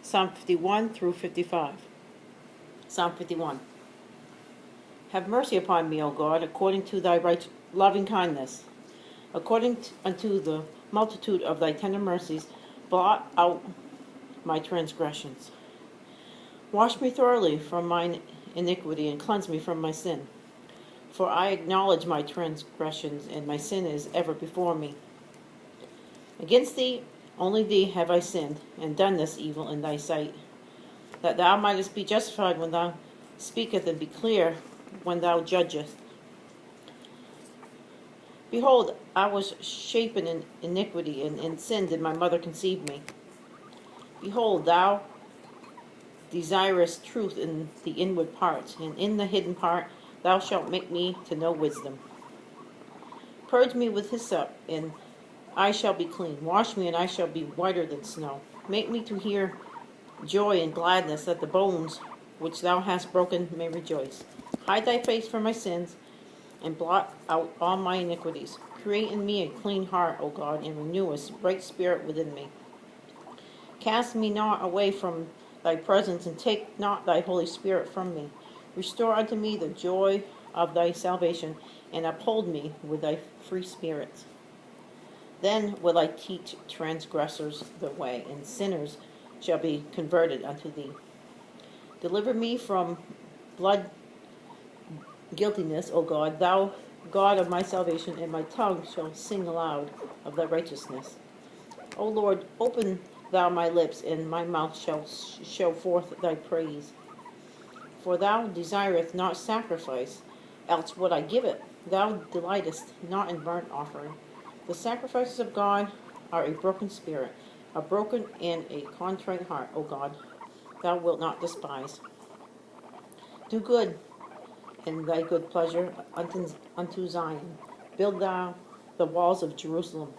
Psalm 51 through 55. Psalm 51. Have mercy upon me, O God, according to thy loving kindness. Unto the multitude of thy tender mercies, blot out my transgressions. Wash me thoroughly from mine iniquity, and cleanse me from my sin. For I acknowledge my transgressions, and my sin is ever before me. Against thee, only thee, have I sinned, and done this evil in thy sight, that thou mightest be justified when thou speakest, and be clear when thou judgest. Behold, I was shapen in iniquity, and in sin did my mother conceive me. Behold, thou desirest truth in the inward parts, and in the hidden part thou shalt make me to know wisdom. Purge me with hyssop, and I shall be clean. Wash me, and I shall be whiter than snow. Make me to hear joy and gladness, that the bones which thou hast broken may rejoice. Hide thy face from my sins, and blot out all my iniquities. Create in me a clean heart, O God, and renew a right spirit within me. Cast me not away from thy presence, and take not thy Holy Spirit from me. Restore unto me the joy of thy salvation, and uphold me with thy free spirit. Then will I teach transgressors the way, and sinners shall be converted unto thee. Deliver me from blood guiltiness, O God, thou God of my salvation, and my tongue shall sing aloud of thy righteousness. O Lord, open thou my lips, and my mouth shall show forth thy praise. For thou desirest not sacrifice, else would I give it. Thou delightest not in burnt offering. The sacrifices of God are a broken spirit, a broken and a contrite heart, O God, thou wilt not despise. Do good in thy good pleasure unto Zion. Build thou the walls of Jerusalem.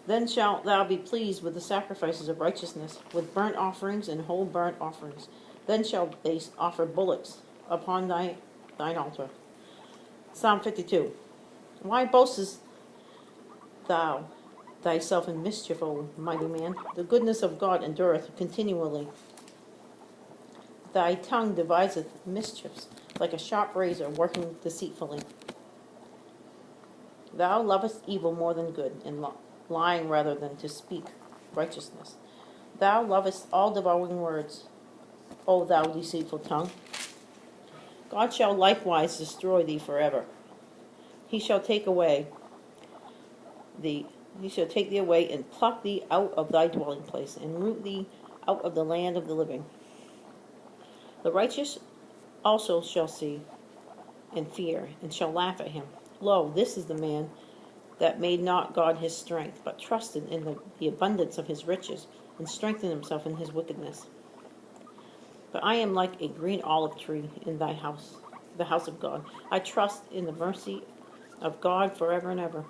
Then shalt thou be pleased with the sacrifices of righteousness, with burnt offerings and whole burnt offerings. Then shall they offer bullocks upon thine altar. Psalm 52. Why boastest thou thyself in mischief, O mighty man? The goodness of God endureth continually. Thy tongue deviseth mischiefs, like a sharp razor working deceitfully. Thou lovest evil more than good, and lying rather than to speak righteousness. Thou lovest all devouring words, O thou deceitful tongue. God shall likewise destroy thee forever. He shall take thee away, and pluck thee out of thy dwelling place, and root thee out of the land of the living. The righteous also shall see and fear, and shall laugh at him. Lo, this is the man that made not God his strength, but trusted in the abundance of his riches, and strengthened himself in his wickedness. But I am like a green olive tree in thy house, the house of God. I trust in the mercy of God forever and ever.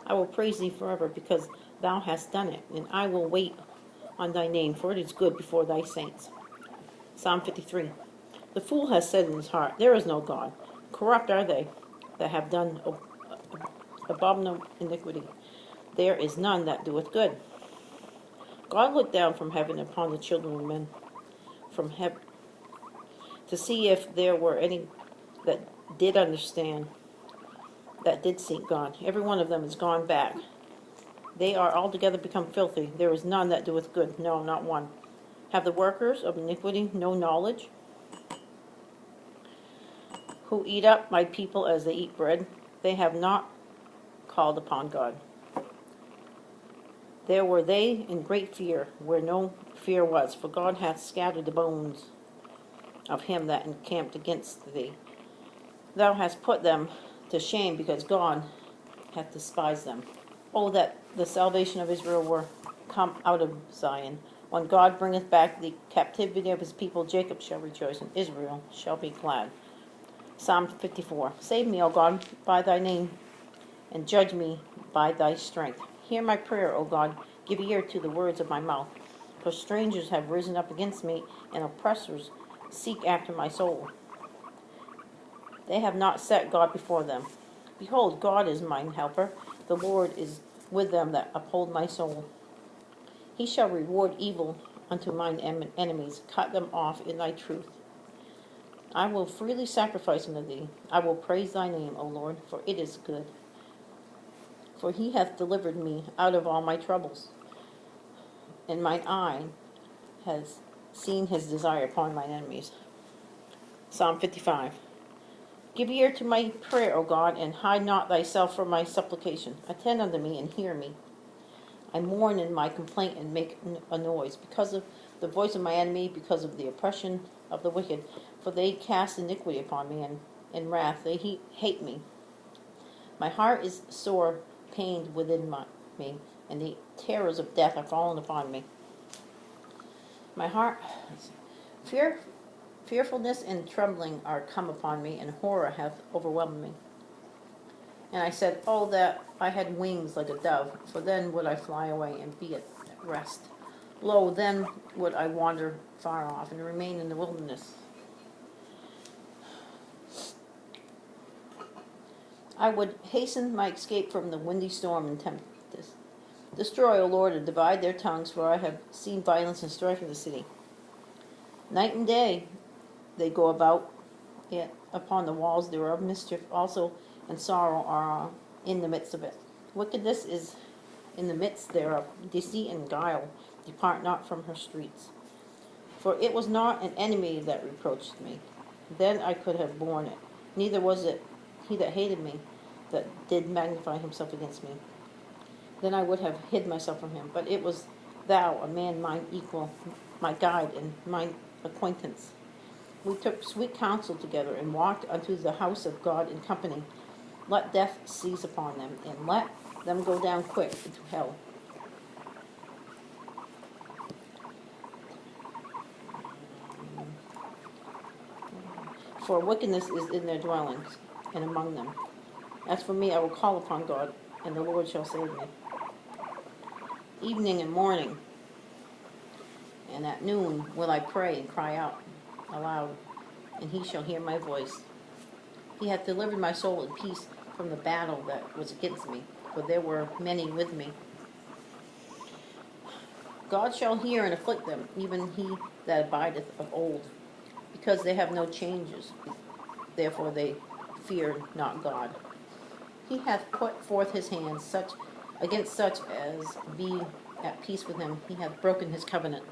I will praise thee forever, because thou hast done it, and I will wait on thy name, for it is good before thy saints. Psalm 53. The fool has said in his heart, there is no God. Corrupt are they that have done abominable iniquity. There is none that doeth good. God looked down from heaven upon the children of men, from heaven, to see if there were any that did understand, that did seek God. Every one of them is gone back. They are altogether become filthy. There is none that doeth good, no, not one. Have the workers of iniquity no knowledge? Who eat up my people as they eat bread? They have not called upon God. There were they in great fear, where no fear was, for God hath scattered the bones of him that encamped against thee. Thou hast put them to shame, because God hath despised them. Oh, that the salvation of Israel were come out of Zion. When God bringeth back the captivity of his people, Jacob shall rejoice, and Israel shall be glad. Psalm 54. Save me, O God, by thy name, and judge me by thy strength. Hear my prayer, O God. Give ear to the words of my mouth. For strangers have risen up against me, and oppressors seek after my soul. They have not set God before them. Behold, God is mine helper. The Lord is with them that uphold my soul. He shall reward evil unto mine enemies, cut them off in thy truth. I will freely sacrifice unto thee. I will praise thy name, O Lord, for it is good. For he hath delivered me out of all my troubles, and mine eye has seen his desire upon mine enemies. Psalm 55. Give ear to my prayer, O God, and hide not thyself from my supplication. Attend unto me and hear me. I mourn in my complaint and make a noise because of the voice of my enemy, because of the oppression of the wicked. For they cast iniquity upon me, and in wrath they hate me. My heart is sore pained within me, and the terrors of death are fallen upon me. My heart, fearfulness and trembling are come upon me, and horror hath overwhelmed me. And I said, oh, that I had wings like a dove, for then would I fly away and be at rest. Lo, then would I wander far off and remain in the wilderness. I would hasten my escape from the windy storm and tempest. Destroy, O Lord, and divide their tongues, for I have seen violence and strife in the city. Night and day they go about it upon the walls thereof. Mischief also and sorrow are in the midst of it. Wickedness is in the midst thereof. Deceit and guile depart not from her streets. For it was not an enemy that reproached me. Then I could have borne it. Neither was it he that hated me, that did magnify himself against me. Then I would have hid myself from him. But it was thou, a man mine equal, my guide and mine acquaintance. We took sweet counsel together, and walked unto the house of God in company. Let death seize upon them, and let them go down quick into hell. For wickedness is in their dwellings, and among them. As for me, I will call upon God, and the Lord shall save me. Evening and morning, and at noon will I pray and cry out aloud, and he shall hear my voice. He hath delivered my soul in peace from the battle that was against me, for there were many with me. God shall hear and afflict them, even he that abideth of old, because they have no changes, therefore they fear not God. He hath put forth his hands against such as be at peace with him. He hath broken his covenant.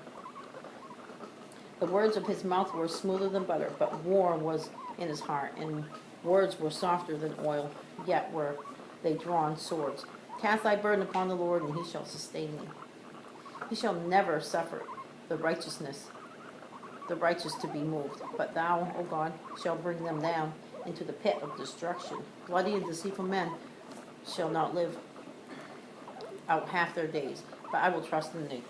The words of his mouth were smoother than butter, but war was in his heart, and words were softer than oil, yet were they drawn swords. Cast thy burden upon the Lord, and he shall sustain thee. He shall never suffer the righteous to be moved. But thou, O God, shalt bring them down into the pit of destruction. Bloody and deceitful men shall not live out half their days, but I will trust in thee.